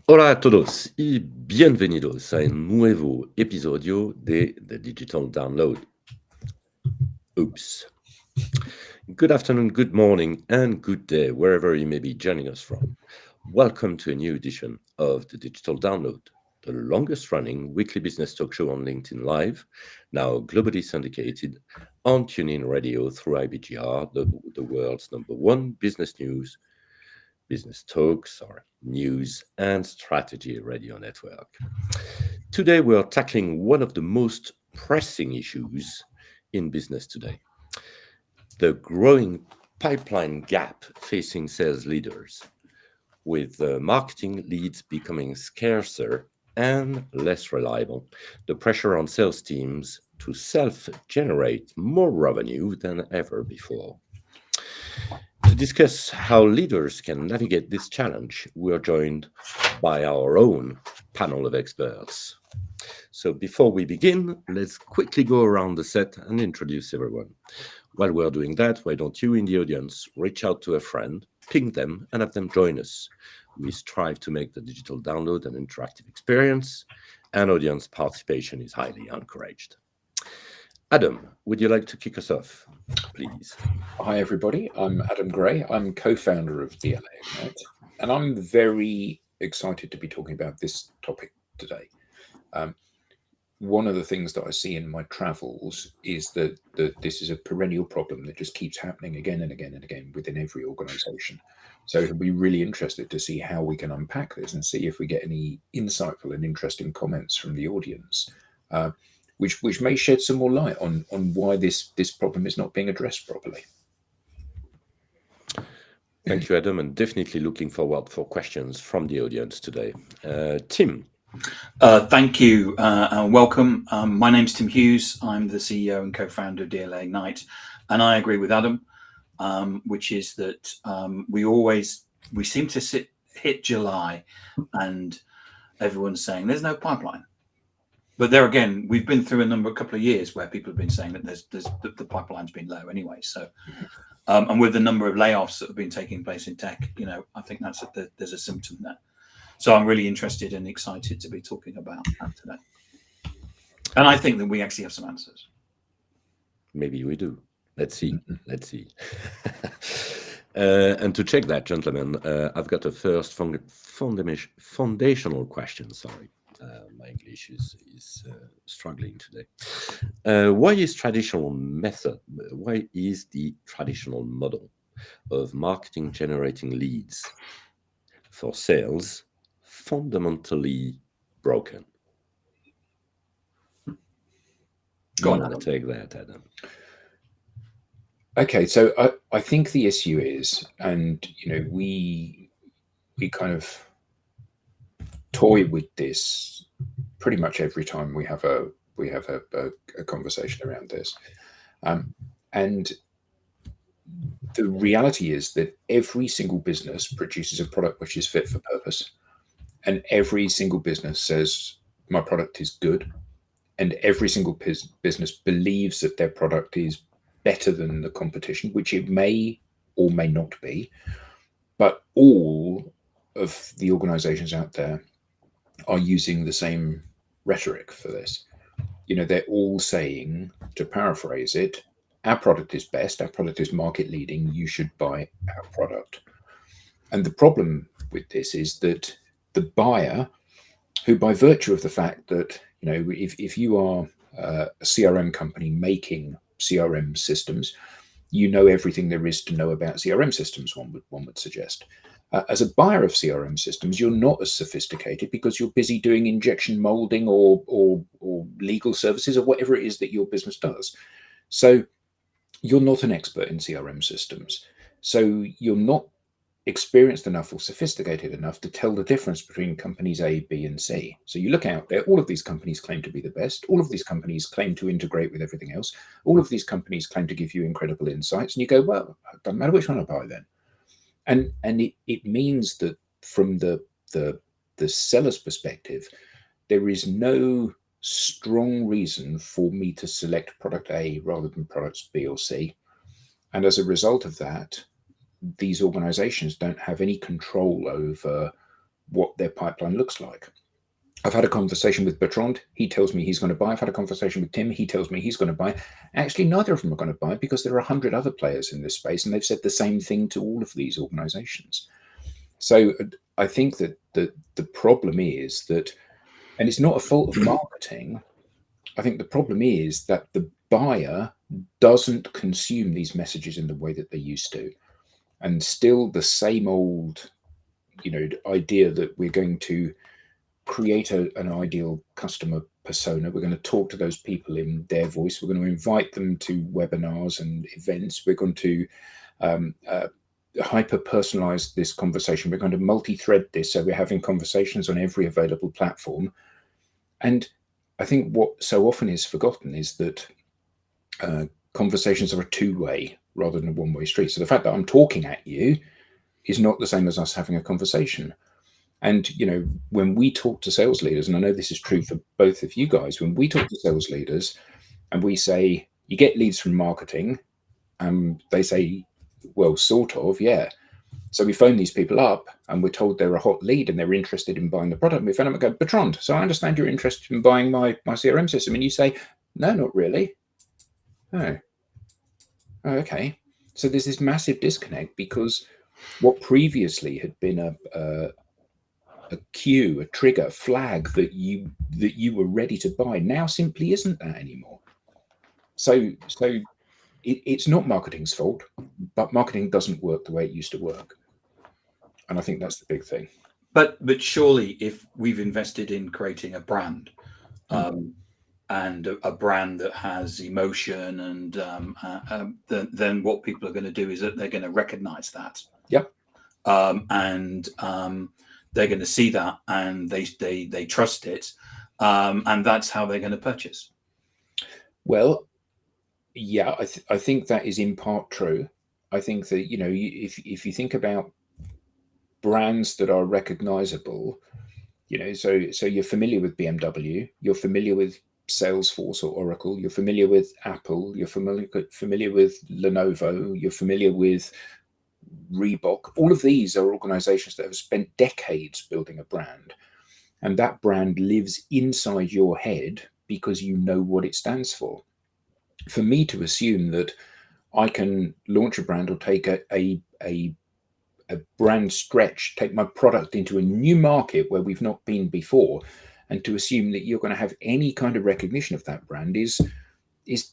Hola a todos y bienvenidos a un nuevo episodio de The Digital Download. Oops. Good afternoon, good morning, and good day, wherever you may be joining us from. Welcome to a new edition of The Digital Download, the longest running weekly business talk show on LinkedIn Live, now globally syndicated on TuneIn Radio through IBGR, the world's number one business talks, or news and strategy radio network. Today, we are tackling one of the most pressing issues in business today: the growing pipeline gap facing sales leaders, with marketing leads becoming scarcer and less reliable. The pressure on sales teams to self generate more revenue than ever before. To discuss how leaders can navigate this challenge, we are joined by our own panel of experts. So before we begin, let's quickly go around the set and introduce everyone. While we're doing that, why don't you in the audience reach out to a friend, ping them, and have them join us? We strive to make the digital download an interactive experience, and audience participation is highly encouraged. Adam, would you like to kick us off, please? Hi, everybody. I'm Adam Gray. I'm co-founder of DLA Ignite, and I'm very excited to be talking about this topic today. One of the things that I see in my travels is that this is a perennial problem that just keeps happening again and again and again within every organization. So it'll be really interested to see how we can unpack this and see if we get any insightful and interesting comments from the audience, which may shed some more light on why this problem is not being addressed properly. Thank you, Adam, and definitely looking forward for questions from the audience today. Tim. Thank you and welcome. My name's Tim Hughes. I'm the CEO and co-founder of DLA Ignite, and I agree with Adam, which is that we seem to hit July, and everyone's saying there's no pipeline. But there again, we've been through a couple of years where people have been saying that the pipeline's been low anyway. So, and with the number of layoffs that have been taking place in tech, I think there's a symptom there. So I'm really interested and excited to be talking about that today. And I think that we actually have some answers. Maybe we do. Let's see. And to check that, gentlemen, I've got a first foundational question. Sorry. My English is struggling today. Why is the traditional model of marketing generating leads for sales fundamentally broken? Go on, take that, Adam. Okay, so I think the issue is, and we kind of toy with this pretty much every time we have a conversation around this, and the reality is that every single business produces a product which is fit for purpose, and every single business says my product is good, and every single business believes that their product is better than the competition, which it may or may not be, but all of the organizations out there are using the same rhetoric for this. They're all saying, to paraphrase it, our product is best, our product is market leading, you should buy our product. And the problem with this is that the buyer, who by virtue of the fact that, if you are a CRM company making CRM systems, you know everything there is to know about CRM systems, one would suggest. As a buyer of CRM systems, you're not as sophisticated because you're busy doing injection molding or legal services or whatever it is that your business does. So you're not an expert in CRM systems. So you're not experienced enough or sophisticated enough to tell the difference between companies A, B, and C. So you look out there, all of these companies claim to be the best. All of these companies claim to integrate with everything else. All of these companies claim to give you incredible insights. And you go, well, it doesn't matter which one I buy then. And it means that from the seller's perspective, there is no strong reason for me to select product A rather than products B or C. And as a result of that, these organizations don't have any control over what their pipeline looks like. I've had a conversation with Bertrand. He tells me he's going to buy. I've had a conversation with Tim. He tells me he's going to buy. Actually, neither of them are going to buy because there are 100 other players in this space, and they've said the same thing to all of these organizations. So I think that the problem is that, and it's not a fault of marketing, I think the problem is that the buyer doesn't consume these messages in the way that they used to. And still the same old, idea that we're going to create an ideal customer persona. We're going to talk to those people in their voice. We're going to invite them to webinars and events. We're going to hyper personalize this conversation. We're going to multi-thread this, so we're having conversations on every available platform. And I think what so often is forgotten is that conversations are a two-way rather than a one-way street. So the fact that I'm talking at you is not the same as us having a conversation. And, when we talk to sales leaders, and I know this is true for both of you guys, when we talk to sales leaders and we say, you get leads from marketing, they say, well, sort of, yeah. So we phone these people up and we're told they're a hot lead and they're interested in buying the product. And we phone them and go, Bertrand, so I understand you're interested in buying my CRM system. And you say, no, not really. Oh, okay. So there's this massive disconnect because what previously had been a cue, a trigger, flag that you were ready to buy now simply isn't that anymore. So it's not marketing's fault, but marketing doesn't work the way it used to work. And I think that's the big thing. But surely if we've invested in creating a brand, and a brand that has emotion, and then what people are going to do is that they're going to recognize that. Yep. And they're going to see that, and they trust it, and that's how they're going to purchase. Well, yeah, I think that is in part true. I think that if you think about brands that are recognizable, so you're familiar with BMW, you're familiar with Salesforce or Oracle, you're familiar with Apple, you're familiar with Lenovo, you're familiar with Reebok. All of these are organizations that have spent decades building a brand, and that brand lives inside your head because you know what it stands for. For me to assume that I can launch a brand or take a brand stretch, take my product into a new market where we've not been before, and to assume that you're going to have any kind of recognition of that brand is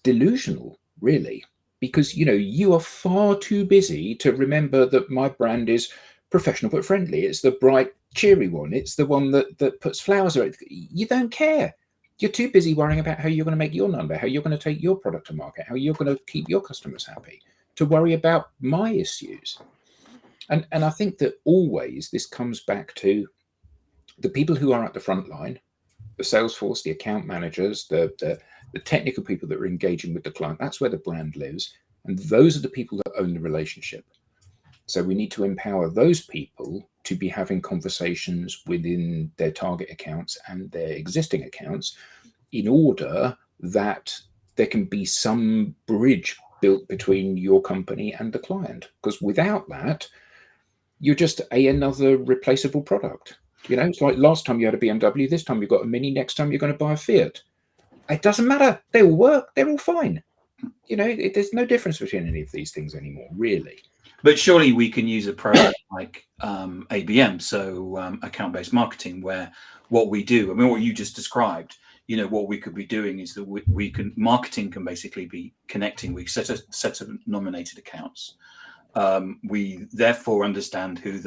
delusional, really. Because you are far too busy to remember that my brand is professional but friendly. It's the bright, cheery one. It's the one that puts flowers on it. You don't care. You're too busy worrying about how you're going to make your number, how you're going to take your product to market, how you're going to keep your customers happy, to worry about my issues. And I think that always this comes back to the people who are at the front line, the sales force, the account managers, the technical people that are engaging with the client. That's where the brand lives. And those are the people that own the relationship. So we need to empower those people to be having conversations within their target accounts and their existing accounts in order that there can be some bridge built between your company and the client. Because without that, you're just another replaceable product. It's like last time you had a BMW, this time you've got a Mini, next time you're going to buy a Fiat. It doesn't matter. They all work. They're all fine. There's no difference between any of these things anymore, really. But surely we can use a program like ABM, so account-based marketing, where what we do, what you just described, what we could be doing is that marketing can basically be connecting. We set of nominated accounts. We therefore understand who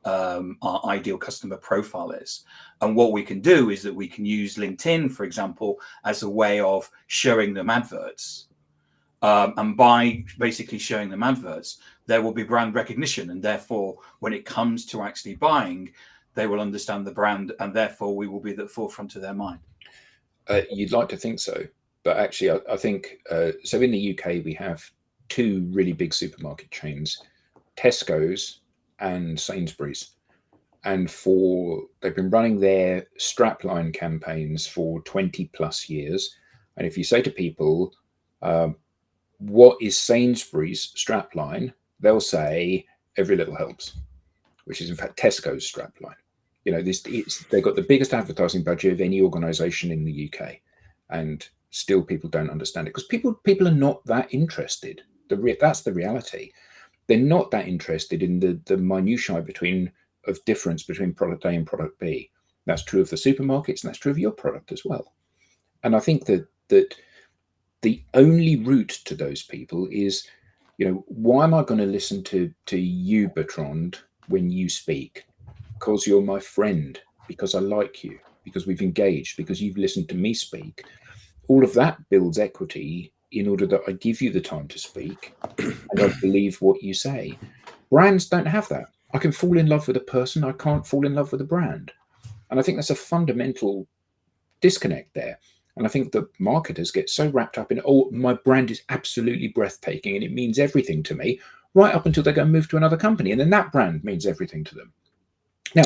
our ideal customer profile is. And what we can do is that we can use LinkedIn, for example, as a way of showing them adverts. And by basically showing them adverts, there will be brand recognition. And therefore, when it comes to actually buying, they will understand the brand, and therefore we will be at the forefront of their mind. You'd like to think so. But actually, I think, so in the UK, we have two really big supermarket chains, Tesco's and Sainsbury's. And they've been running their strapline campaigns for 20 plus years. And if you say to people, what is Sainsbury's strapline? They'll say, every little helps, which is in fact Tesco's strapline. You know, they've got the biggest advertising budget of any organisation in the UK, and still people don't understand it because people are not that interested. That's the reality. They're not that interested in the minutiae of difference between product A and product B. That's true of the supermarkets, and that's true of your product as well. And I think that the only route to those people is, why am I going to listen to you, Bertrand, when you speak? Because you're my friend, because I like you, because we've engaged, because you've listened to me speak. All of that builds equity in order that I give you the time to speak and I believe what you say. Brands don't have that. I can fall in love with a person, I can't fall in love with a brand. And I think that's a fundamental disconnect there. And I think that marketers get so wrapped up in, oh, my brand is absolutely breathtaking and it means everything to me, right up until they go and move to another company. And then that brand means everything to them. Now,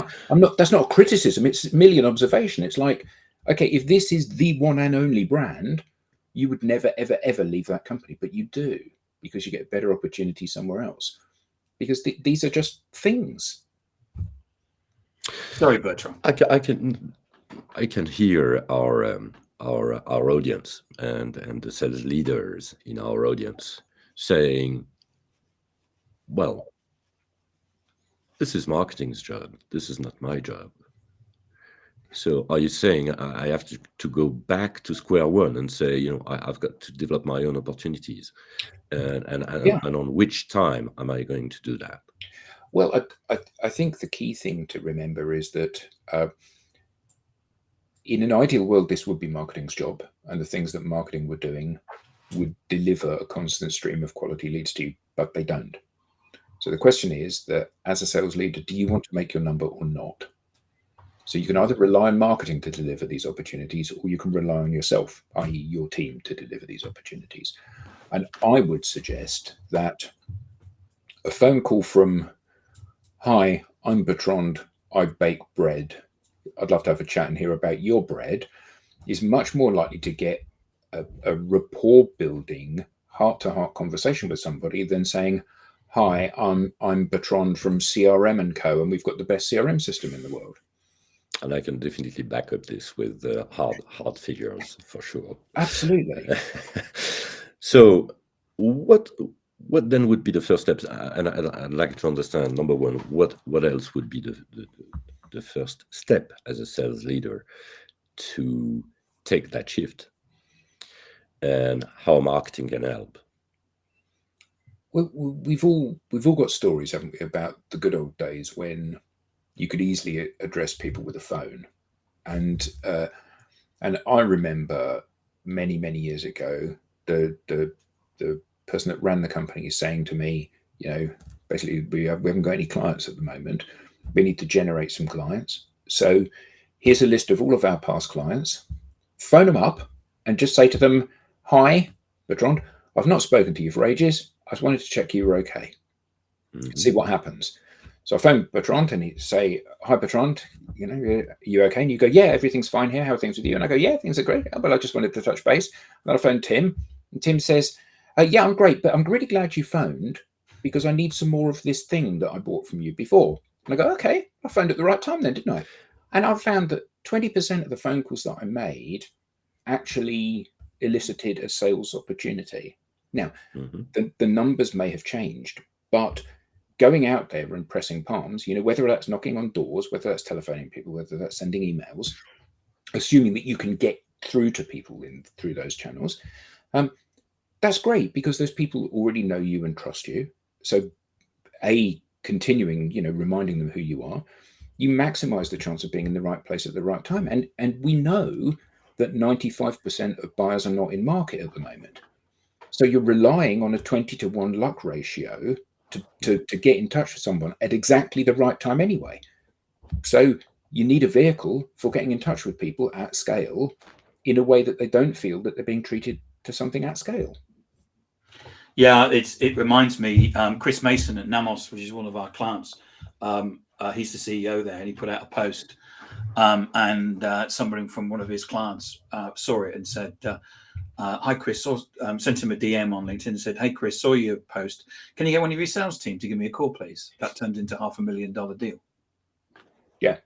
that's not a criticism, it's merely an observation. It's like, okay, if this is the one and only brand, you would never, ever, ever leave that company, but you do, because you get better opportunity somewhere else. Because these are just things. Sorry, Bertrand. I can hear our audience and the sales leaders in our audience saying, well, this is marketing's job. This is not my job. So are you saying I have to go back to square one and say, I've got to develop my own opportunities, and on which time am I going to do that? Well, I think the key thing to remember is that in an ideal world, this would be marketing's job, and the things that marketing were doing would deliver a constant stream of quality leads to you, but they don't. So the question is that as a sales leader, do you want to make your number or not? So you can either rely on marketing to deliver these opportunities, or you can rely on yourself, i.e. your team, to deliver these opportunities. And I would suggest that a phone call from, hi, I'm Bertrand, I bake bread, I'd love to have a chat and hear about your bread, is much more likely to get a rapport building, heart-to-heart conversation with somebody than saying, hi, I'm Bertrand from CRM & Co, and we've got the best CRM system in the world. And I can definitely back up this with hard figures for sure. Absolutely. So what then would be the first steps? And I'd like to understand, number one, what else would be the first step as a sales leader to take that shift, and how marketing can help? Well, we've all got stories, haven't we, about the good old days when you could easily address people with a phone, and I remember many years ago the person that ran the company is saying to me, basically we haven't got any clients at the moment. We need to generate some clients. So here's a list of all of our past clients. Phone them up and just say to them, hi, Bertrand, I've not spoken to you for ages. I just wanted to check you were okay. Mm-hmm. See what happens. So I phone Bertrand and he say, hi, Bertrand, are you okay? And you go, yeah, everything's fine here. How are things with you? And I go, yeah, things are great. Oh, well, I just wanted to touch base. And then I phone Tim, and Tim says, yeah, I'm great, but I'm really glad you phoned because I need some more of this thing that I bought from you before. And I go, okay, I phoned at the right time then, didn't I? And I found that 20% of the phone calls that I made actually elicited a sales opportunity. Now, the numbers may have changed, but going out there and pressing palms, whether that's knocking on doors, whether that's telephoning people, whether that's sending emails, assuming that you can get through to people through those channels, that's great because those people already know you and trust you. So continuing, reminding them who you are, you maximize the chance of being in the right place at the right time. And we know that 95% of buyers are not in market at the moment. So you're relying on a 20-to-1 luck ratio to get in touch with someone at exactly the right time anyway. So you need a vehicle for getting in touch with people at scale in a way that they don't feel that they're being treated to something at scale. Yeah, it reminds me, Chris Mason at Namos, which is one of our clients, he's the CEO there, and he put out a post, and somebody from one of his clients saw it and said, hi, Chris, sent him a DM on LinkedIn and said, hey, Chris, saw your post. Can you get one of your sales team to give me a call, please? That turned into $500,000 deal. Yeah.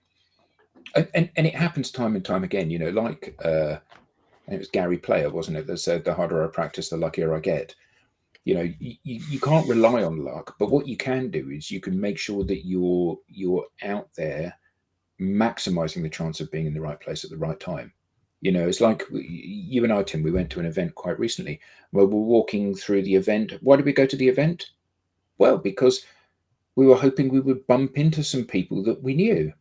And it happens time and time again, like it was Gary Player, wasn't it, that said, the harder I practice, the luckier I get. You can't rely on luck, but what you can do is you can make sure that you're out there maximizing the chance of being in the right place at the right time. It's like you and I, Tim, we went to an event quite recently where we're walking through the event. Why did we go to the event? Well, because we were hoping we would bump into some people that we knew.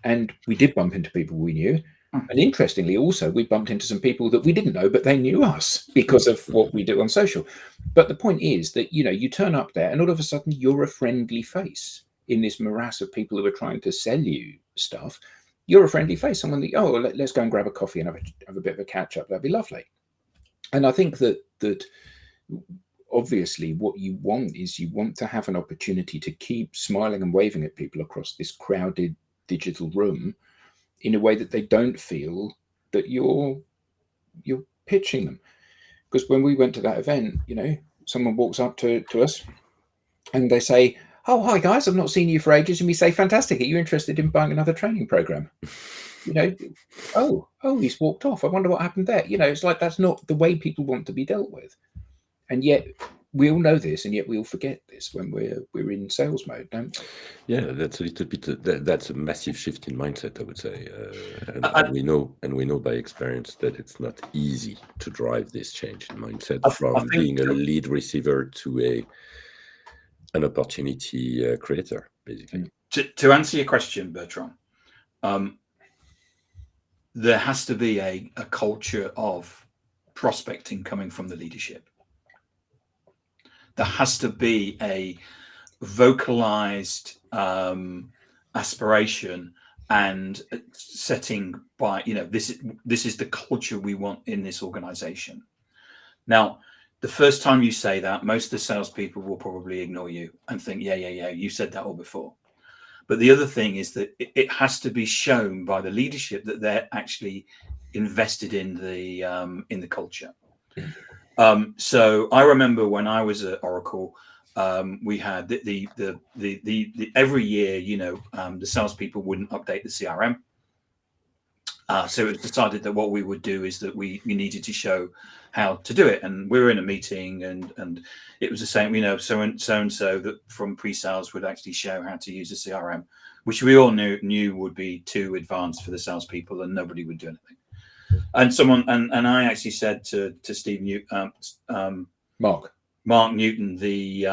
And we did bump into people we knew. And interestingly, also, we bumped into some people that we didn't know, but they knew us because of what we do on social. But the point is that, you turn up there and all of a sudden you're a friendly face in this morass of people who are trying to sell you stuff. You're a friendly face, someone that, let's go and grab a coffee and have a bit of a catch up. That'd be lovely. And I think that obviously what you want is you want to have an opportunity to keep smiling and waving at people across this crowded digital room in a way that they don't feel that you're pitching them. Because when we went to that event, someone walks up to us and they say, "Oh, hi guys, I've not seen you for ages." And we say, "Fantastic, are you interested in buying another training program?" Oh, he's walked off. I wonder what happened there. It's like that's not the way people want to be dealt with. And yet we all know this, and yet we all forget this when we're in sales mode, don't we? Yeah, that's a little bit. That's a massive shift in mindset, I would say, and we know by experience that it's not easy to drive this change in mindset from being a lead receiver to an opportunity creator, basically. To answer your question, Bertrand, there has to be a culture of prospecting coming from the leadership. There has to be a vocalized aspiration and setting by, this is the culture we want in this organization. Now, the first time you say that, most of the salespeople will probably ignore you and think, yeah, you said that all before. But the other thing is that it has to be shown by the leadership that they're actually invested in the culture. So I remember when I was at Oracle, we had the every year, the salespeople wouldn't update the CRM. So it was decided that what we would do is that we needed to show how to do it. And we were in a meeting and it was the same, so and so that from pre-sales would actually show how to use a CRM, which we all knew would be too advanced for the salespeople and nobody would do anything. And someone and I actually said to Steve Newton, Mark Newton, the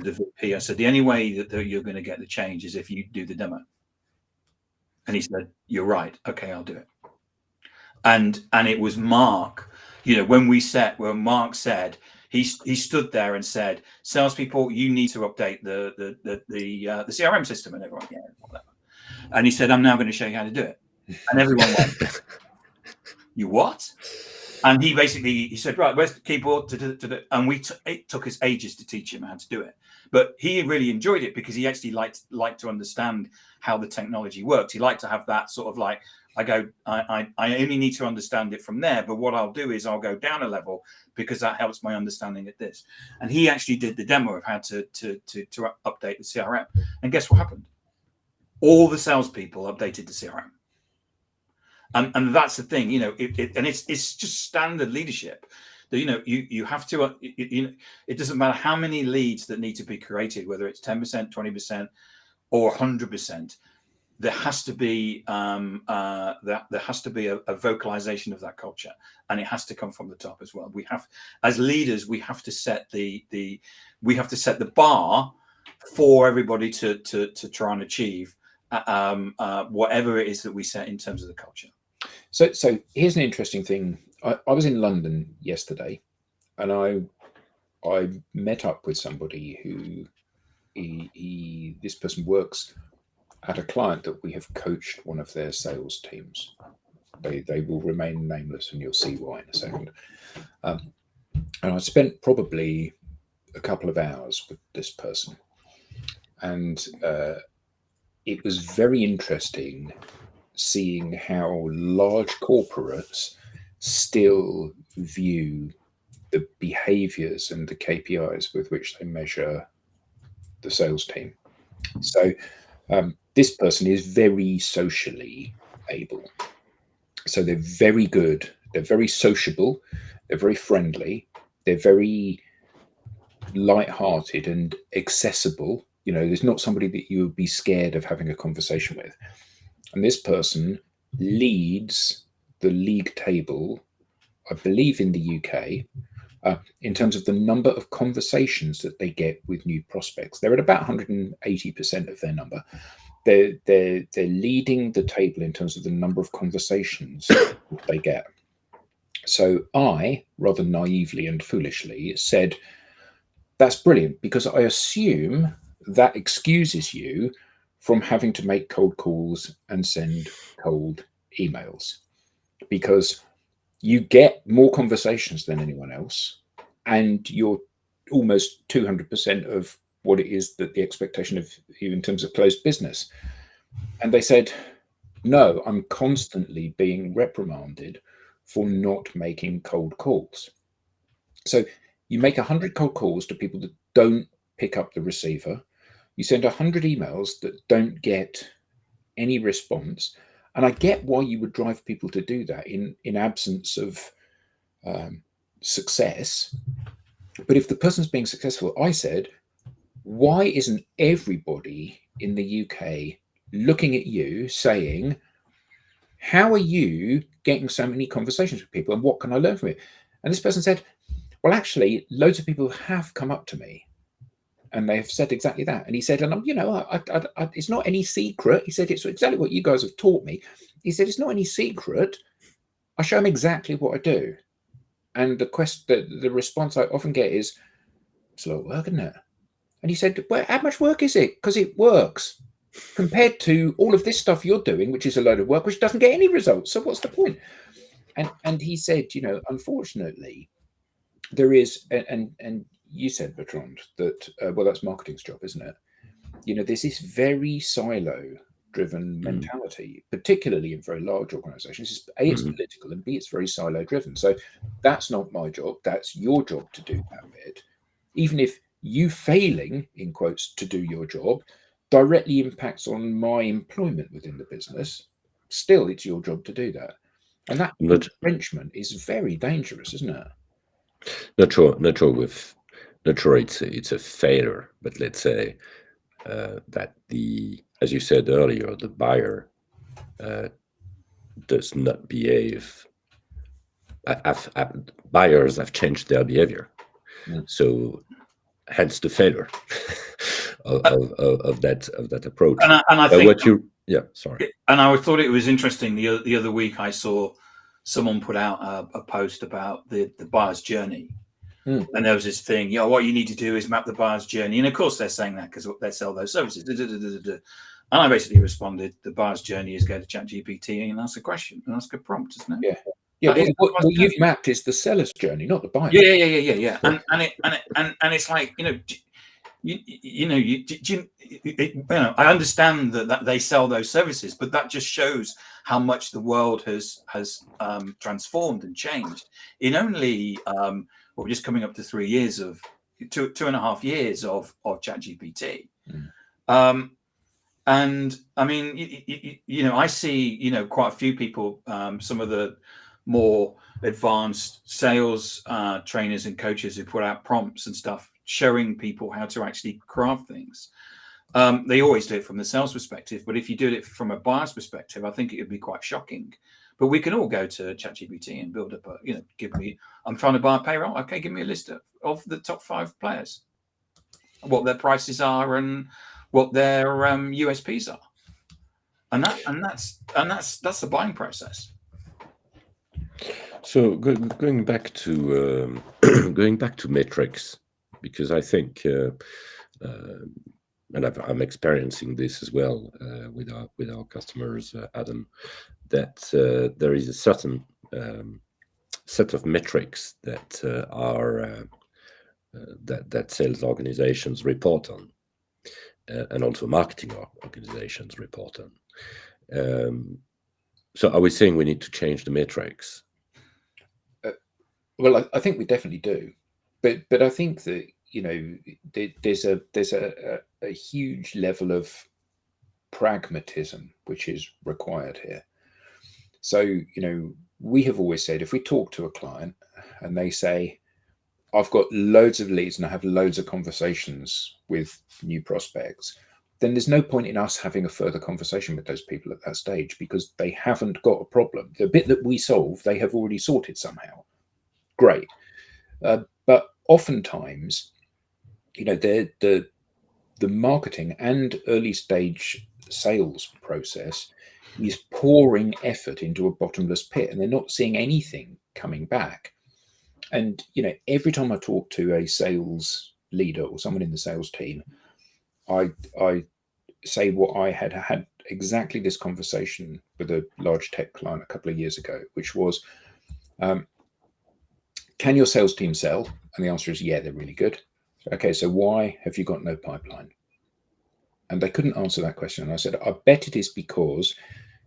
VP, I said, the only way that you're going to get the change is if you do the demo. And he said, "You're right. Okay, I'll do it." And it was Mark, when Mark said, he stood there and said, "Salespeople, you need to update the CRM system," and everyone, whatever. And he said, "I'm now going to show you how to do it." And everyone went, "You what?" And he said, "Right, where's the keyboard?" And it took us ages to teach him how to do it. But he really enjoyed it because he actually liked to understand how the technology works. He liked to have that sort of like, I only need to understand it from there, but what I'll do is I'll go down a level because that helps my understanding at this. And he actually did the demo of how to update the CRM. And guess what happened? All the salespeople updated the CRM. And that's the thing, and it's just standard leadership. That you have to, it doesn't matter how many leads that need to be created, whether it's 10%, 20%, or 100%. There has to be a vocalization of that culture, and it has to come from the top as well. We have, as leaders, we have to set the bar for everybody to try and achieve whatever it is that we set in terms of the culture. So here's an interesting thing. I was in London yesterday, and I met up with somebody who this person works at a client that we have coached one of their sales teams. They will remain nameless, and you'll see why in a second. And I spent probably a couple of hours with this person, and it was very interesting seeing how large corporates still view the behaviors and the KPIs with which they measure the sales team. So This person is very socially able. So they're very good. They're very sociable. They're very friendly. They're very light-hearted and accessible. There's not somebody that you would be scared of having a conversation with. And this person leads the league table, I believe, in the UK, in terms of the number of conversations that they get with new prospects. They're at about 180% of their number. They're leading the table in terms of the number of conversations that they get. So I, rather naively and foolishly, said, that's brilliant, because I assume that excuses you from having to make cold calls and send cold emails, because you get more conversations than anyone else, and you're almost 200% of what it is that the expectation of you in terms of closed business. And they said, no, I'm constantly being reprimanded for not making cold calls. So you make 100 cold calls to people that don't pick up the receiver. You send 100 emails that don't get any response. And I get why you would drive people to do that in absence of success. But if the person's being successful, I said, why isn't everybody in the UK looking at you saying, how are you getting so many conversations with people, and what can I learn from it? And this person said, well, actually, loads of people have come up to me and they've said exactly that. And he said, and it's not any secret. He said, it's exactly what you guys have taught me. He said, it's not any secret. I show them exactly what I do. And the response I often get is, it's a lot of work, isn't it? And he said, well, how much work is it? Because it works compared to all of this stuff you're doing, which is a load of work, which doesn't get any results. So what's the point? And he said, unfortunately, there is, and you said, Bertrand, that, well, that's marketing's job, isn't it? There's this very silo-driven mentality, particularly in very large organizations. A, it's political, and B, it's very silo-driven. So that's not my job. That's your job to do that bit. Even if you failing, in quotes, to do your job directly impacts on my employment within the business, still, it's your job to do that. And that entrenchment is very dangerous, isn't it? Not sure it's a failure, but let's say that as you said earlier, the buyer does not behave. Buyers have changed their behavior, so hence the failure of that approach. And I think sorry. And I thought it was interesting. The other week, I saw someone put out a post about the buyer's journey. And there was this thing, what you need to do is map the buyer's journey. And of course, they're saying that because they sell those services. And I basically responded, the buyer's journey is go to ChatGPT and ask a question and ask a prompt, isn't it? Yeah. What you've mapped is the seller's journey, not the buyer. Yeah. And it's like, I understand that they sell those services, but that just shows how much the world has transformed and changed in only we're just coming up to 3 years of 2.5 years of ChatGPT. And I mean, I see, quite a few people, some of the more advanced sales trainers and coaches who put out prompts and stuff, showing people how to actually craft things. They always do it from the sales perspective, but if you do it from a buyer's perspective, I think it would be quite shocking. But we can all go to ChatGPT and build up I'm trying to buy a payroll. Okay, give me a list of the top 5 players, what their prices are and what their USPs are. And that's the buying process. So going back to metrics, because I think, and I'm experiencing this as well with our customers, Adam, that there is a certain set of metrics that are that sales organizations report on, and also marketing organizations report on. So are we saying we need to change the metrics? Well, I think we definitely do, but I think that there's a huge level of pragmatism which is required here. So, you know, we have always said, if we talk to a client and they say, I've got loads of leads and I have loads of conversations with new prospects, then there's no point in us having a further conversation with those people at that stage, because they haven't got a problem. The bit that we solve, they have already sorted somehow. Great. But oftentimes, you know, the marketing and early stage sales process is pouring effort into a bottomless pit, and they're not seeing anything coming back. And, you know, every time I talk to a sales leader or someone in the sales team, I say what I had exactly this conversation with a large tech client a couple of years ago, which was, can your sales team sell? And the answer is, yeah, they're really good. Okay, so why have you got no pipeline? And they couldn't answer that question. And I said, I bet it is because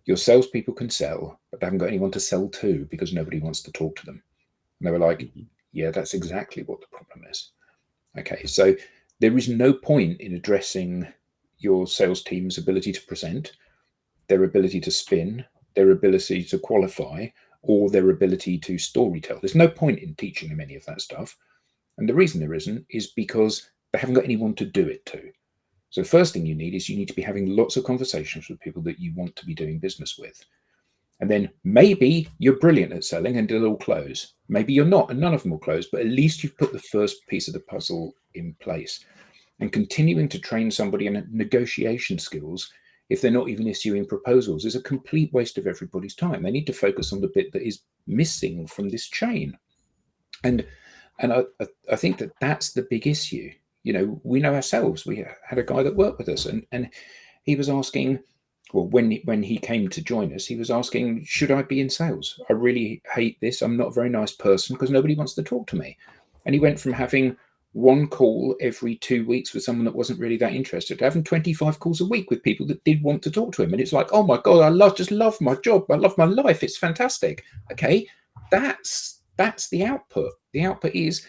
your salespeople can sell, but they haven't got anyone to sell to because nobody wants to talk to them. And they were like, yeah, that's exactly what the problem is. Okay, so there is no point in addressing your sales team's ability to present, their ability to spin, their ability to qualify, or their ability to storytell. There's no point in teaching them any of that stuff. And the reason there isn't is because they haven't got anyone to do it to. So the first thing you need is you need to be having lots of conversations with people that you want to be doing business with. And then maybe you're brilliant at selling and it'll all close. Maybe you're not, and none of them will close, but at least you've put the first piece of the puzzle in place. And continuing to train somebody in negotiation skills, if they're not even issuing proposals, is a complete waste of everybody's time. They need to focus on the bit that is missing from this chain. And I think that that's the big issue. You know, we know ourselves. We had a guy that worked with us, and he was asking, well, when he came to join us, he was asking, should I be in sales? I really hate this. I'm not a very nice person because nobody wants to talk to me. And he went from having one call every 2 weeks with someone that wasn't really that interested to having 25 calls a week with people that did want to talk to him. And it's like, oh my God, I just love my job. I love my life. It's fantastic. Okay, that's the output. The output is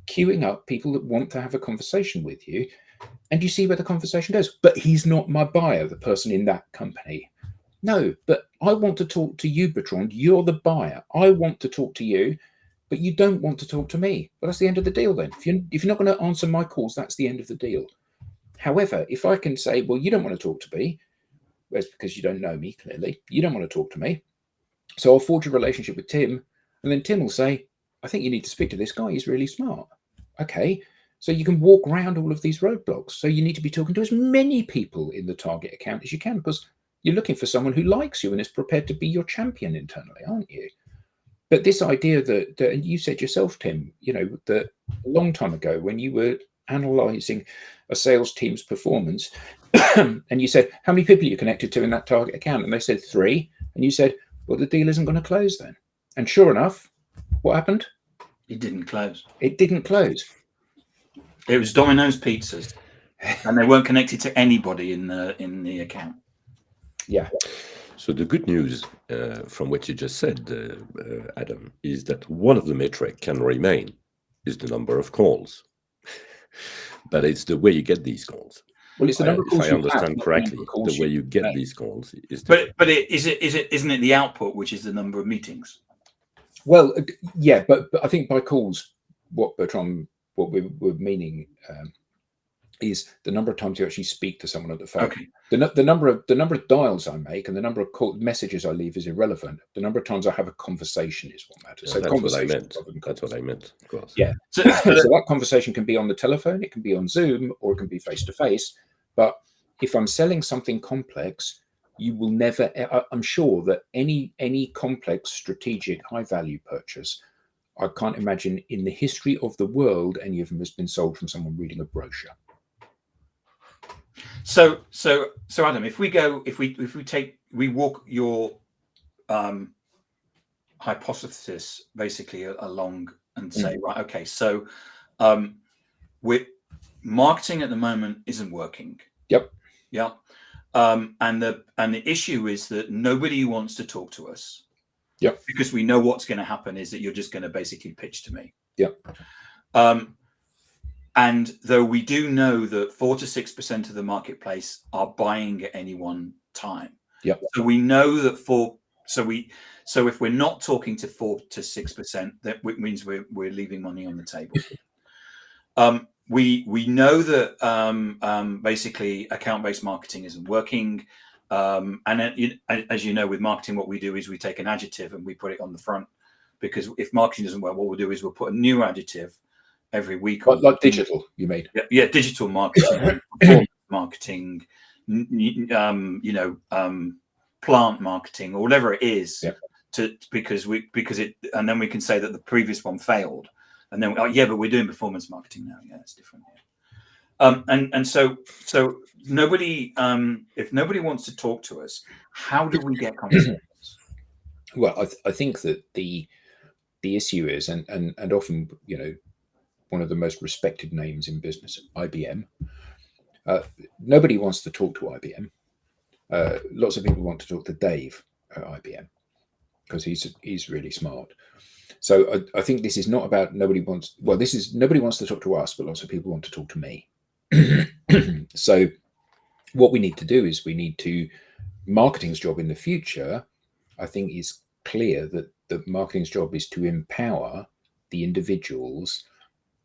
queuing up people that want to have a conversation with you, and you see where the conversation goes. But he's not my buyer, the person in that company. No, but I want to talk to you, Bertrand. You're the buyer. I want to talk to you, but you don't want to talk to me. But that's the end of the deal then. If you're not going to answer my calls, that's the end of the deal. However, if I can say, well, you don't want to talk to me, that's because you don't know me, clearly. You don't want to talk to me. So I'll forge a relationship with Tim, and then Tim will say, I think you need to speak to this guy. He's really smart. Okay, so you can walk around all of these roadblocks. So you need to be talking to as many people in the target account as you can, because you're looking for someone who likes you and is prepared to be your champion internally, aren't you? But this idea that and you said yourself, Tim, you know, that a long time ago when you were analysing a sales team's performance, and you said, how many people are you connected to in that target account? And they said 3. And you said, well, the deal isn't going to close then. And sure enough, what happened? It didn't close. It didn't close. It was Domino's pizzas, and they weren't connected to anybody in the account. Yeah. So the good news from what you just said, Adam, is that one of the metrics can remain is the number of calls, but it's the way you get these calls. Well, it's the number of calls if I understand correctly, the way you get these calls is. But isn't it the output which is the number of meetings? Well, yeah, but I think by calls, what we're meaning is the number of times you actually speak to someone at the phone. Okay. The number of dials I make and the number of messages I leave is irrelevant. The number of times I have a conversation is what matters. So that's what I meant. That's what I meant, of course. Yeah. So that conversation can be on the telephone, it can be on Zoom, or it can be face to face. But if I'm selling something complex, you will never. I'm sure that any complex, strategic, high value purchase, I can't imagine in the history of the world any of them has been sold from someone reading a brochure. So Adam, if we walk your hypothesis basically along and say, right, okay, so we're marketing at the moment isn't working. Yep. Yeah. And the issue is that nobody wants to talk to us. Yep. Because we know what's going to happen is that you're just going to basically pitch to me. Yep. And though we do know that 4 to 6% of the marketplace are buying at any one time, Yep. so we know that so if we're not talking to 4 to 6%, that means we're leaving money on the table. We know that basically account-based marketing isn't working, and as you know, with marketing, what we do is we take an adjective and we put it on the front, because if marketing doesn't work, what we'll do is we'll put a new adjective every week. Like digital, you mean? Yeah, digital marketing, performance marketing, plant marketing, or whatever it is. Yep. And then we can say that the previous one failed, and then but we're doing performance marketing now. Yeah, it's different. Yeah. And so nobody, if nobody wants to talk to us, how do we get conversations? Well, I think that the issue is, and often, one of the most respected names in business, IBM. Nobody wants to talk to IBM. Lots of people want to talk to Dave at IBM because he's really smart. So I think this is not about nobody wants to talk to us, but lots of people want to talk to me. So what we need to do is marketing's job in the future, I think, is clear that the marketing's job is to empower the individuals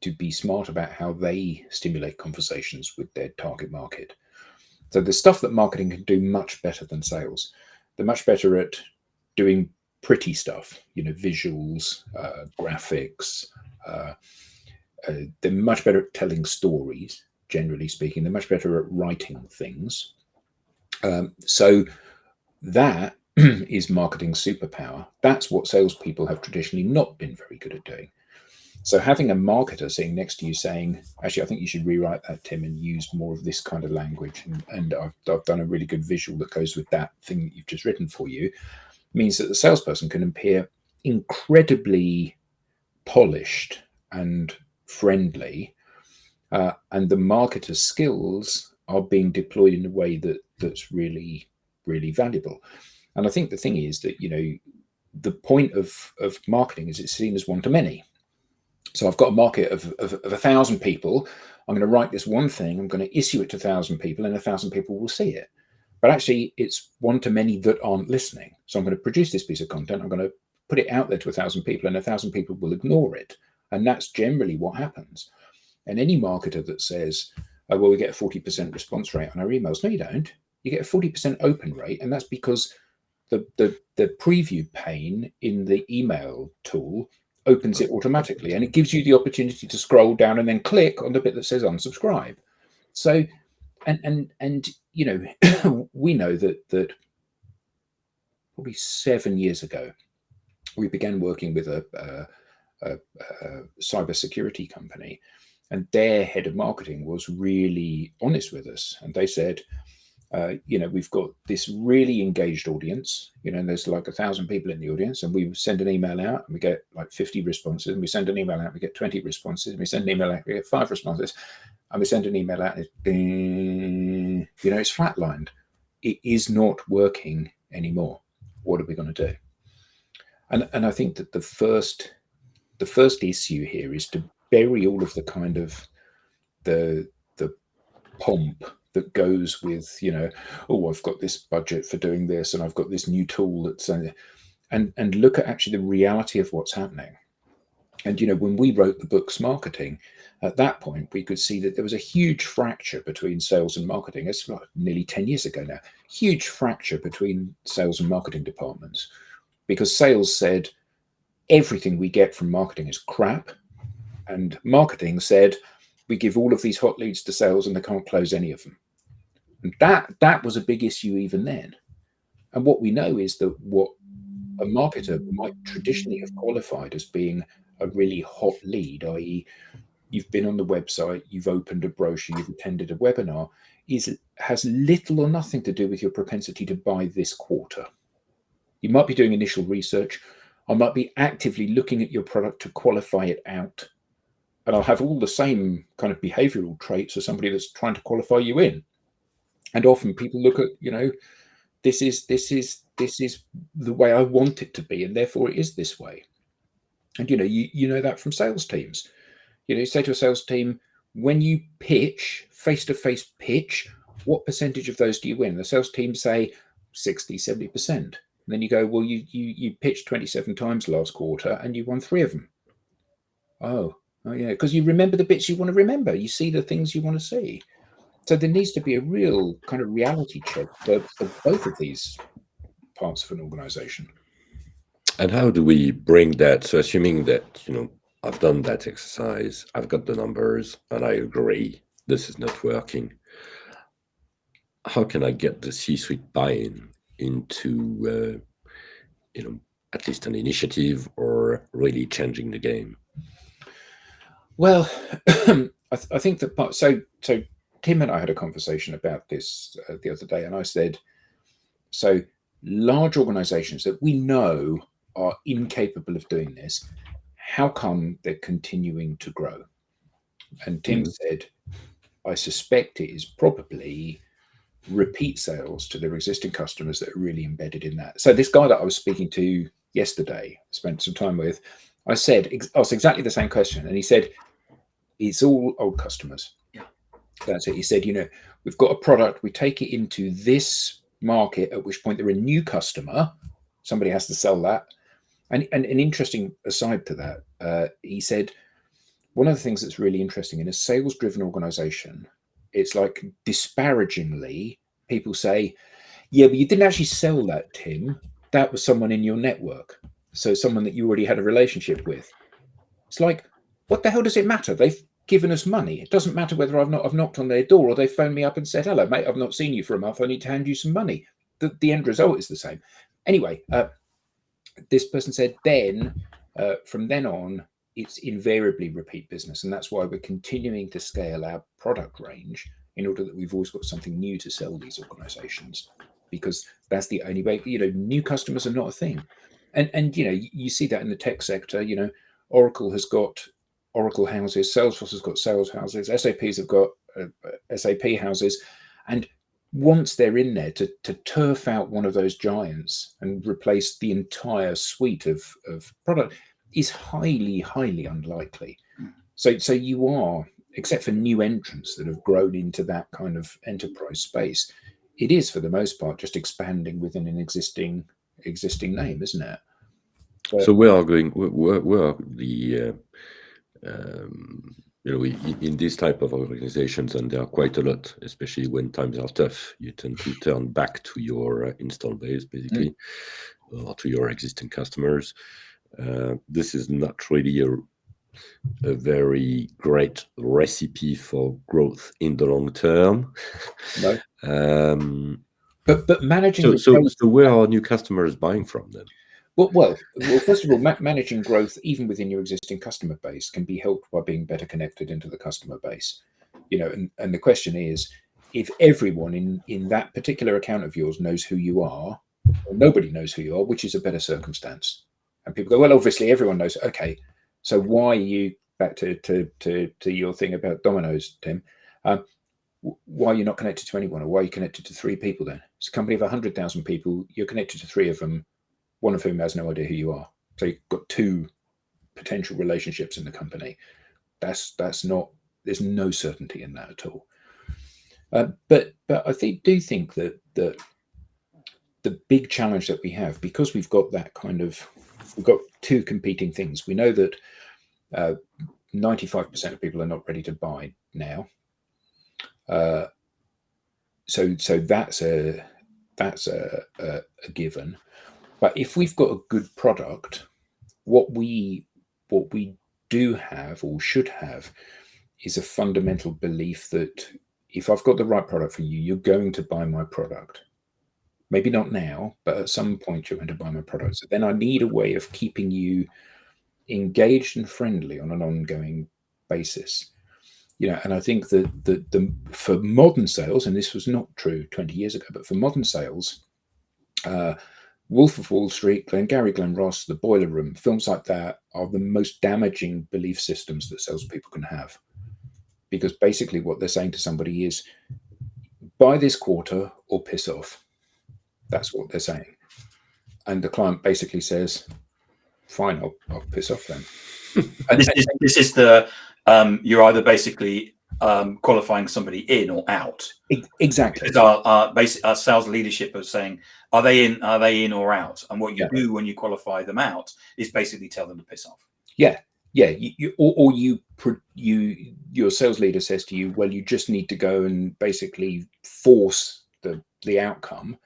to be smart about how they stimulate conversations with their target market. So the stuff that marketing can do much better than sales. They're much better at doing pretty stuff, visuals, graphics. They're much better at telling stories, generally speaking. They're much better at writing things. So that is marketing's superpower. That's what salespeople have traditionally not been very good at doing. So having a marketer sitting next to you saying, actually, I think you should rewrite that, Tim, and use more of this kind of language. And I've done a really good visual that goes with that thing that you've just written for you, means that the salesperson can appear incredibly polished and friendly. And the marketer's skills are being deployed in a way that's really, really valuable. And I think the thing is that, the point of marketing is it's seen as one-to-many. So I've got a market of 1,000 people. I'm going to write this one thing. I'm going to issue it to 1,000 people, and 1,000 people will see it. But actually, it's one-to-many that aren't listening. So I'm going to produce this piece of content. I'm going to put it out there to 1,000 people, and 1,000 people will ignore it. And that's generally what happens. And any marketer that says, oh, well, we get a 40% response rate on our emails. No, you don't. You get a 40% open rate, and that's because the preview pane in the email tool opens it automatically, and it gives you the opportunity to scroll down and then click on the bit that says unsubscribe. So, and we know that probably 7 years ago, we began working with a cybersecurity company, and their head of marketing was really honest with us, and they said, we've got this really engaged audience, and there's like 1,000 people in the audience, and we send an email out and we get like 50 responses, and we send an email out, we get 20 responses, and we send an email out, we get 5 responses, and we send an email out, and it's flatlined. It is not working anymore. What are we going to do? And I think that the first issue here is to bury all of the kind of the pomp that goes with, I've got this budget for doing this, and I've got this new tool that's, and look at actually the reality of what's happening. And, when we wrote the books Marketing, at that point, we could see that there was a huge fracture between sales and marketing. It's like nearly 10 years ago now, huge fracture between sales and marketing departments, because sales said everything we get from marketing is crap. And marketing said, we give all of these hot leads to sales and they can't close any of them. And that was a big issue even then. And what we know is that what a marketer might traditionally have qualified as being a really hot lead, i.e. you've been on the website, you've opened a brochure, you've attended a webinar, has little or nothing to do with your propensity to buy this quarter. You might be doing initial research. I might be actively looking at your product to qualify it out. And I'll have all the same kind of behavioral traits as somebody that's trying to qualify you in. And often people look at, this is the way I want it to be, and therefore it is this way. And you know that from sales teams. You say to a sales team, when you pitch, face-to-face pitch, what percentage of those do you win? The sales team say 60, 70%. And then you go, well, you pitched 27 times last quarter and you won 3 of them. Oh yeah, because you remember the bits you want to remember. You see the things you want to see. So there needs to be a real kind of reality check for both of these parts of an organization. And how do we bring that? So assuming that, I've done that exercise, I've got the numbers, and I agree this is not working. How can I get the C-suite buy-in into, at least an initiative or really changing the game? Well, I think that so Tim and I had a conversation about this the other day, and I said, so large organizations that we know are incapable of doing this, how come they're continuing to grow? And Tim said, I suspect it is probably repeat sales to their existing customers that are really embedded in that. So this guy that I was speaking to yesterday, spent some time with, I asked exactly the same question, and he said, it's all old customers. Yeah. That's it. He said, we've got a product, we take it into this market, at which point they're a new customer. Somebody has to sell that. And an interesting aside to that, he said, one of the things that's really interesting in a sales-driven organization, it's like disparagingly, people say, yeah, but you didn't actually sell that, Tim. That was someone in your network. So someone that you already had a relationship with. It's like, what the hell does it matter? They've given us money. It doesn't matter whether I've knocked on their door or they phoned me up and said, hello, mate, I've not seen you for a month. I need to hand you some money. The end result is the same. Anyway, this person said then, from then on, it's invariably repeat business. And that's why we're continuing to scale our product range in order that we've always got something new to sell these organizations, because that's the only way. New customers are not a thing. And you see that in the tech sector. Oracle has got Oracle houses, Salesforce has got sales houses, SAPs have got SAP houses. And once they're in there, to turf out one of those giants and replace the entire suite of product is highly, highly unlikely. So you are, except for new entrants that have grown into that kind of enterprise space, it is for the most part just expanding within an existing name, isn't it? But, so where are the in this type of organizations, and there are quite a lot, especially when times are tough, you tend to turn back to your install base, basically, or to your existing customers. This is not really a very great recipe for growth in the long term. No. But managing so where are new customers buying from then? Well, first of all, managing growth even within your existing customer base can be helped by being better connected into the customer base. And the question is, if everyone in that particular account of yours knows who you are, or nobody knows who you are, which is a better circumstance? And people go, well, obviously everyone knows. Okay, so why are you, back to your thing about Domino's, Tim? Why are you not connected to anyone, or why are you connected to 3 people then? It's a company of 100,000 people. You're connected to 3 of them, one of whom has no idea who you are. So you've got 2 potential relationships in the company. That's not. There's no certainty in that at all. But I do think that the big challenge that we have, because we've got 2 competing things. We know that 95% of people are not ready to buy now. So that's a given. But if we've got a good product, what we do have, or should have, is a fundamental belief that if I've got the right product for you, you're going to buy my product. Maybe not now, but at some point you're going to buy my product. So then I need a way of keeping you engaged and friendly on an ongoing basis. And I think that for modern sales, and this was not true 20 years ago, but for modern sales, Wolf of Wall Street, Glengarry Glen Ross, The Boiler Room, films like that are the most damaging belief systems that salespeople can have. Because basically what they're saying to somebody is, buy this quarter or piss off. That's what they're saying. And the client basically says, fine, I'll piss off then. This is the, you're either basically qualifying somebody in or out. Exactly. Because our sales leadership are saying, are they in or out? And what you do when you qualify them out is basically tell them to piss off. Yeah. Your sales leader says to you, well, you just need to go and basically force the outcome.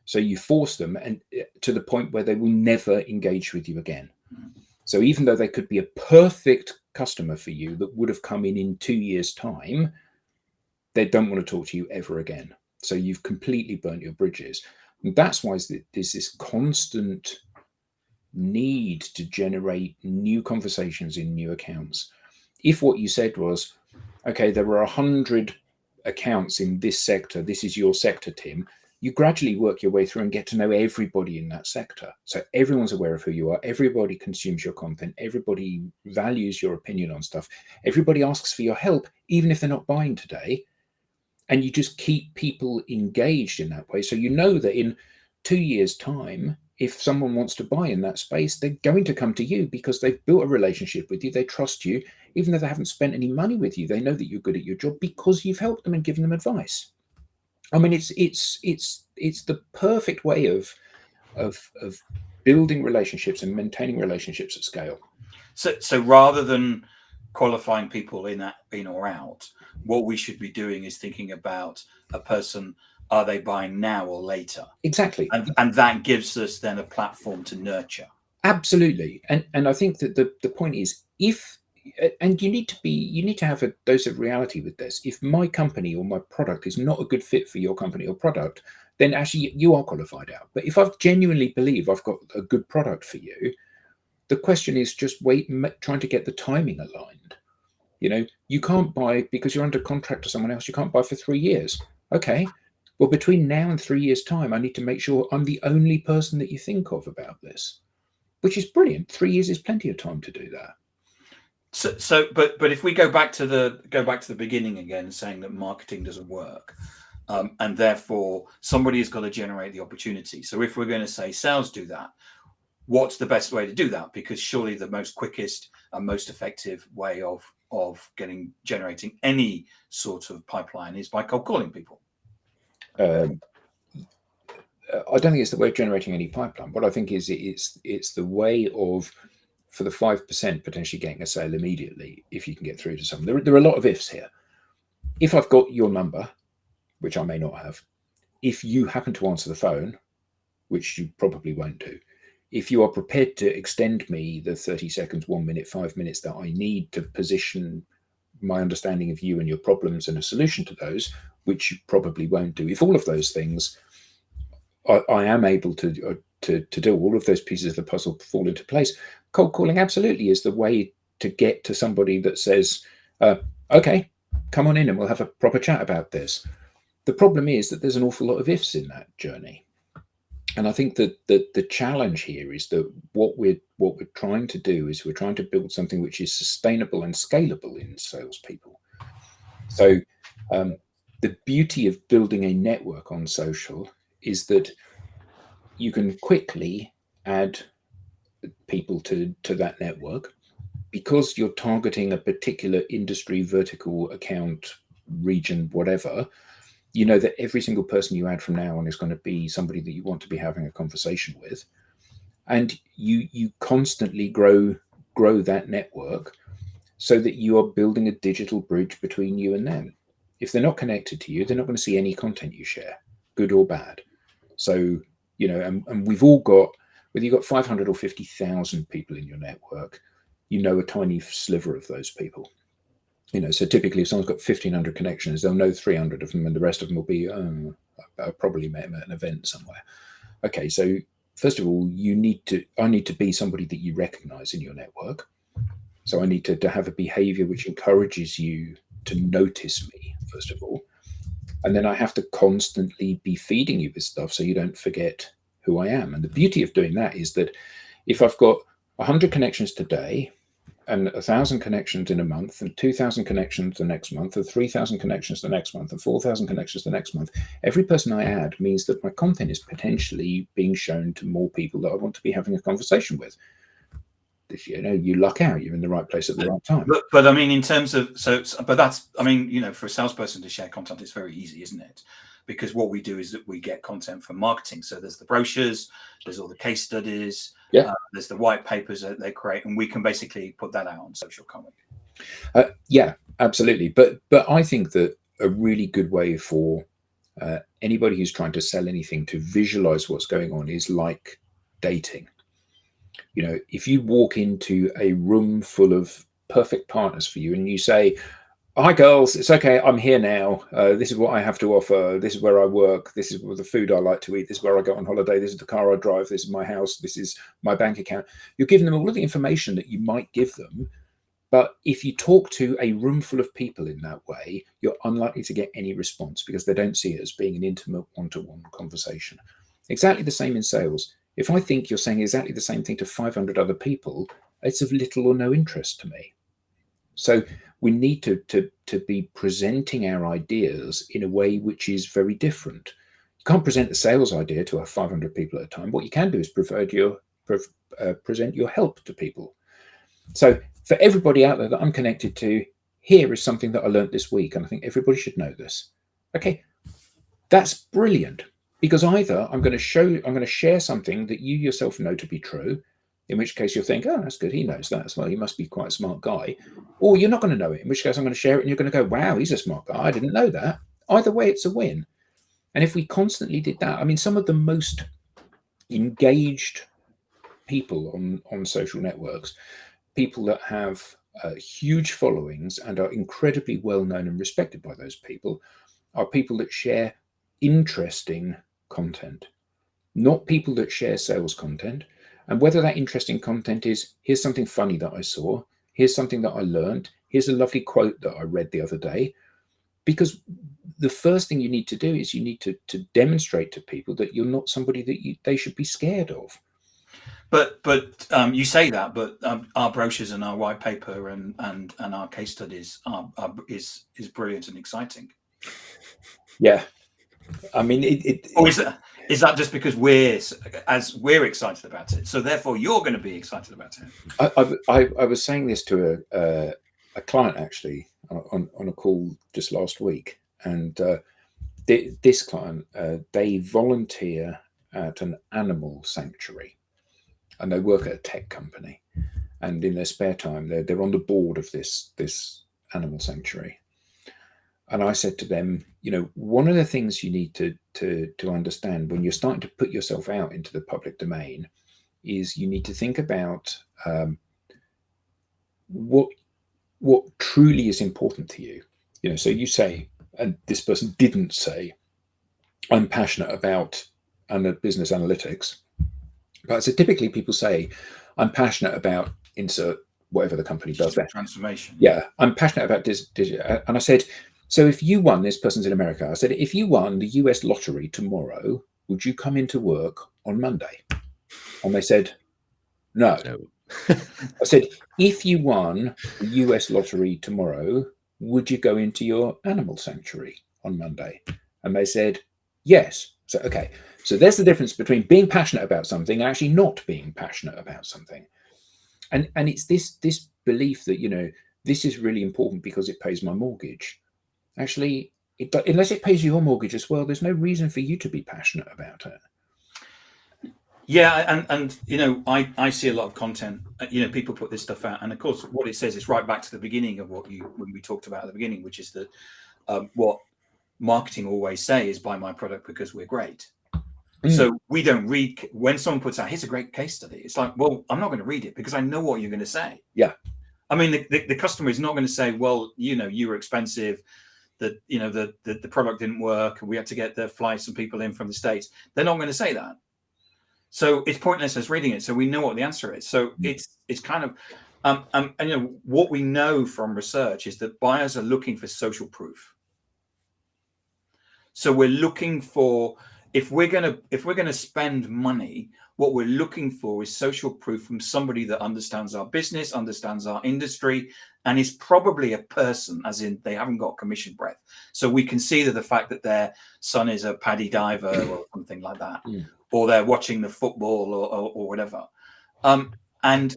So you force them, and to the point where they will never engage with you again. So even though they could be a perfect customer for you that would have come in 2 years' time, they don't want to talk to you ever again. So you've completely burnt your bridges. And that's why there's this constant need to generate new conversations in new accounts. If what you said was, okay, there were 100 accounts in this sector, this is your sector, Tim, you gradually work your way through and get to know everybody in that sector. So everyone's aware of who you are, everybody consumes your content, everybody values your opinion on stuff, everybody asks for your help, even if they're not buying today. And you just keep people engaged in that way. So you know that in 2 years' time, if someone wants to buy in that space, they're going to come to you because they've built a relationship with you. They trust you, even though they haven't spent any money with you. They know that you're good at your job because you've helped them and given them advice. I mean, it's the perfect way of building relationships and maintaining relationships at scale. So rather than qualifying people in or out, what we should be doing is thinking about a person. Are they buying now or later? Exactly. And that gives us then a platform to nurture. Absolutely. And I think that the point is, and you need to have a dose of reality with this. If my company or my product is not a good fit for your company or product, then actually you are qualified out. But if I genuinely believe I've got a good product for you, the question is just trying to get the timing aligned. You can't buy because you're under contract to someone else. You can't buy for 3 years. Okay. Well, between now and 3 years' time, I need to make sure I'm the only person that you think of about this, which is brilliant. 3 years is plenty of time to do that. But if we go back to the beginning again, saying that marketing doesn't work, and therefore somebody has got to generate the opportunity. So if we're going to say sales do that, what's the best way to do that? Because surely the most quickest and most effective way of generating any sort of pipeline is by cold calling people. I don't think it's the way of generating any pipeline. What I think is it's the way of, for the 5%, potentially getting a sale immediately if you can get through to someone. There are a lot of ifs here. If I've got your number, which I may not have, if you happen to answer the phone, which you probably won't do, if you are prepared to extend me the 30 seconds, 1 minute, 5 minutes that I need to position my understanding of you and your problems and a solution to those, which you probably won't do, if all of those things I am able to do, all of those pieces of the puzzle fall into place, cold calling absolutely is the way to get to somebody that says, okay, come on in and we'll have a proper chat about this. The problem is that there's an awful lot of ifs in that journey. And I think that the challenge here is that what we're trying to do is we're trying to build something which is sustainable and scalable in salespeople. So the beauty of building a network on social is that you can quickly add people to that network because you're targeting a particular industry, vertical, account, region, whatever. You know that every single person you add from now on is going to be somebody that you want to be having a conversation with, and you constantly grow that network so that you are building a digital bridge between you and them. If they're not connected to you, they're not going to see any content you share, good or bad. So and we've all got, whether you've got 500 or 50,000 people in your network, a tiny sliver of those people. So typically if someone's got 1,500 connections, they'll know 300 of them, and the rest of them will be, I probably met them at an event somewhere. Okay, so first of all, I need to be somebody that you recognize in your network. So I need to have a behavior which encourages you to notice me, first of all. And then I have to constantly be feeding you with stuff so you don't forget who I am. And the beauty of doing that is that if I've got 100 connections today, and 1,000 connections in a month, and 2,000 connections the next month, and 3,000 connections the next month, and 4,000 connections the next month, every person I add means that my content is potentially being shown to more people that I want to be having a conversation with. you luck out. You're in the right place at the right time. But I mean, in terms of but that's, I mean, for a salesperson to share content, it's very easy, isn't it? Because what we do is that we get content from marketing. So there's the brochures, there's all the case studies, there's the white papers that they create, and we can basically put that out on social comment. Yeah, absolutely. But I think that a really good way for anybody who's trying to sell anything to visualize what's going on is like dating. If you walk into a room full of perfect partners for you and you say, "Hi girls, it's okay, I'm here now. This is what I have to offer. This is where I work. This is the food I like to eat. This is where I go on holiday. This is the car I drive. This is my house. This is my bank account." You're giving them all of the information that you might give them. But if you talk to a room full of people in that way, you're unlikely to get any response because they don't see it as being an intimate one-to-one conversation. Exactly the same in sales. If I think you're saying exactly the same thing to 500 other people, it's of little or no interest to me. So we need to be presenting our ideas in a way which is very different. You can't present a sales idea to 500 people at a time. What you can do is present your help to people. So for everybody out there that I'm connected to, here is something that I learned this week, and I think everybody should know this. Okay, that's brilliant, because either I'm going to share something that you yourself know to be true, in which case you'll think, "Oh, that's good, he knows that as well, he must be quite a smart guy," or you're not going to know it, in which case I'm going to share it and you're going to go, "Wow, he's a smart guy, I didn't know that." Either way, it's a win. And if we constantly did that, I mean, some of the most engaged people on social networks, people that have huge followings and are incredibly well known and respected by those people, are people that share interesting content, not people that share sales content. And whether that interesting content is, here's something funny that I saw, here's something that I learned, here's a lovely quote that I read the other day. Because the first thing you need to do is you need to demonstrate to people that you're not somebody that they should be scared of. But you say that, but our brochures and our white paper and our case studies is brilliant and exciting. Yeah, I mean, or is that just because we're excited about it, so therefore you're going to be excited about it? I was saying this to a client actually on a call just last week, and this client, they volunteer at an animal sanctuary. And they work at a tech company, and in their spare time, they're on the board of this animal sanctuary. And I said to them, one of the things you need to understand when you're starting to put yourself out into the public domain is you need to think about what truly is important to you. So you say, and this person didn't say, "I'm passionate about business analytics." But so typically people say, "I'm passionate about insert whatever the company does there. Transformation." Yeah, I'm passionate about digital. And I said, "So if you won," this person's in America, I said, "if you won the US lottery tomorrow, would you come into work on Monday?" And they said, no. I said, "If you won the US lottery tomorrow, would you go into your animal sanctuary on Monday?" And they said, "Yes." So, okay. So there's the difference between being passionate about something and actually not being passionate about something. And it's this belief that, this is really important because it pays my mortgage. Actually, unless it pays your mortgage as well, there's no reason for you to be passionate about it. Yeah, and I see a lot of content. People put this stuff out, and of course, what it says is right back to the beginning of when we talked about at the beginning, which is that what marketing always say is buy my product because we're great. So we don't read when someone puts out, "Here's a great case study." It's like, well, I'm not going to read it because I know what you're going to say. Yeah, I mean, the customer is not going to say, "Well, you were expensive. That the product didn't work. We had to get fly some people in from the States." They're not going to say that. So it's pointless us reading it. So we know what the answer is. So it's kind of and what we know from research is that buyers are looking for social proof. So we're looking for, if we're gonna spend money, what we're looking for is social proof from somebody that understands our business, understands our industry, and is probably a person, as in they haven't got commission breath. So we can see that the fact that their son is a paddy diver or something like that, or they're watching the football or whatever. And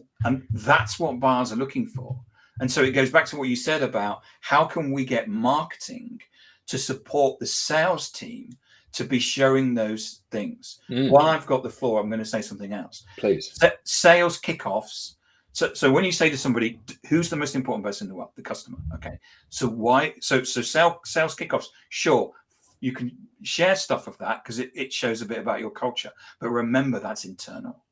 that's what buyers are looking for. And so it goes back to what you said about how can we get marketing to support the sales team to be showing those things. While I've got the floor, I'm going to say something else. Please. Sales kickoffs. So when you say to somebody, who's the most important person in the world? The customer. Okay. So why? So sales kickoffs. Sure, you can share stuff of that because it shows a bit about your culture. But remember, that's internal.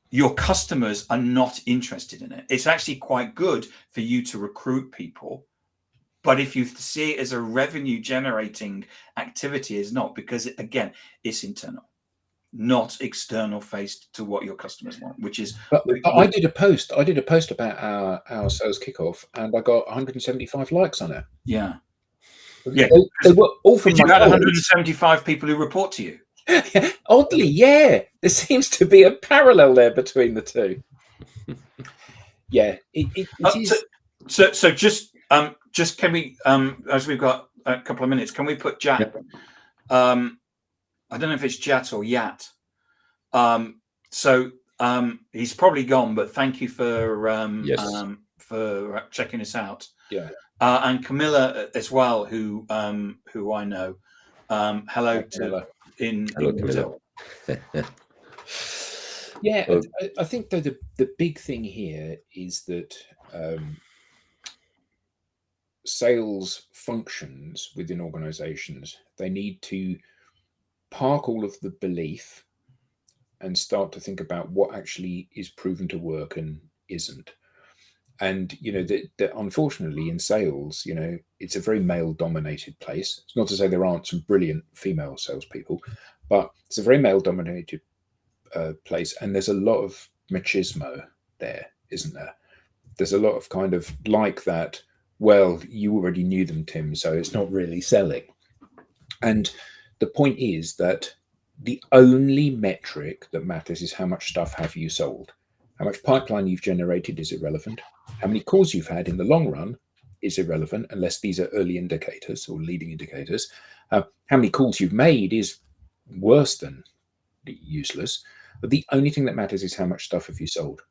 Your customers are not interested in it. It's actually quite good for you to recruit people. But if you see it as a revenue generating activity, it's not, because again, it's internal, not external faced to what your customers want, which is. But I did a post about our sales kickoff, and I got 175 likes on it. Yeah. They were all from you had 175 people who report to you. Oddly, yeah, there seems to be a parallel there between the two. Yeah, it is. So just can we, as we've got a couple of minutes, can we put Jat? Yep. I don't know if it's Jat or Yat. So he's probably gone, but thank you for checking us out. Yeah. And Camilla as well, who I know. Hello to Camilla. in Camilla. Yeah, I think though the big thing here is that sales functions within organizations, they need to park all of the belief and start to think about what actually is proven to work and isn't. And that unfortunately in sales, it's a very male dominated place. It's not to say there aren't some brilliant female salespeople, but it's a very male dominated place, and there's a lot of machismo there, isn't there? There's a lot of kind of like that, well, you already knew them, Tim, so it's not really selling. And the point is that the only metric that matters is how much stuff have you sold. How much pipeline you've generated is irrelevant. How many calls you've had in the long run is irrelevant, unless these are early indicators or leading indicators. How many calls you've made is worse than useless. But the only thing that matters is how much stuff have you sold.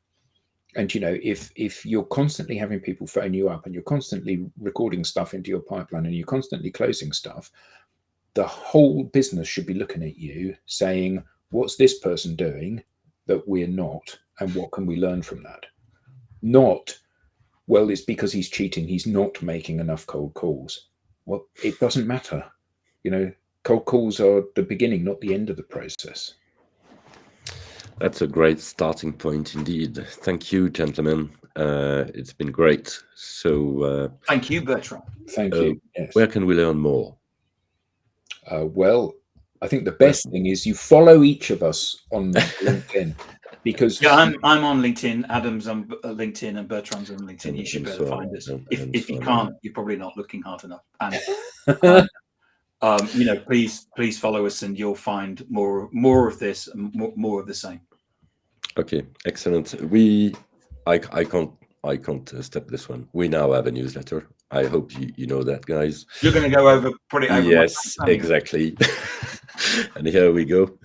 And if you're constantly having people phone you up and you're constantly recording stuff into your pipeline and you're constantly closing stuff, the whole business should be looking at you saying, what's this person doing that we're not, and what can we learn from that? Not, well, it's because he's cheating, he's not making enough cold calls. Well, it doesn't matter. Cold calls are the beginning, not the end of the process. That's a great starting point indeed. Thank you, gentlemen. It's been great. So thank you, Bertrand. Thank you. Yes. Where can we learn more? Well, I think the best thing is you follow each of us on LinkedIn, because I'm on LinkedIn, Adam's on LinkedIn, and Bertrand's on LinkedIn. You should be able to find us. If you can't, you're probably not looking hard enough. And please follow us, and you'll find more of this, and more of the same. Okay, excellent. I can't step this one. We now have a newsletter. I hope you know that, guys. You're going to go over, put it over. Yes, exactly. And here we go.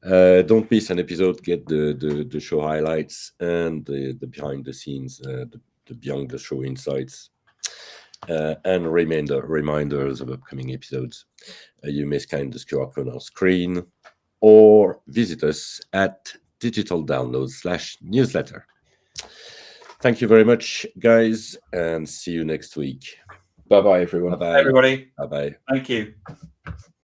Don't miss an episode. Get the show highlights and the behind the scenes, the beyond the show insights, and reminders of upcoming episodes. You may scan the QR code on our screen or visit us at digitaldownloads/newsletter. Thank you very much, guys, and see you next week. Bye-bye, everyone. Bye-bye. Everybody. Bye-bye. Thank you.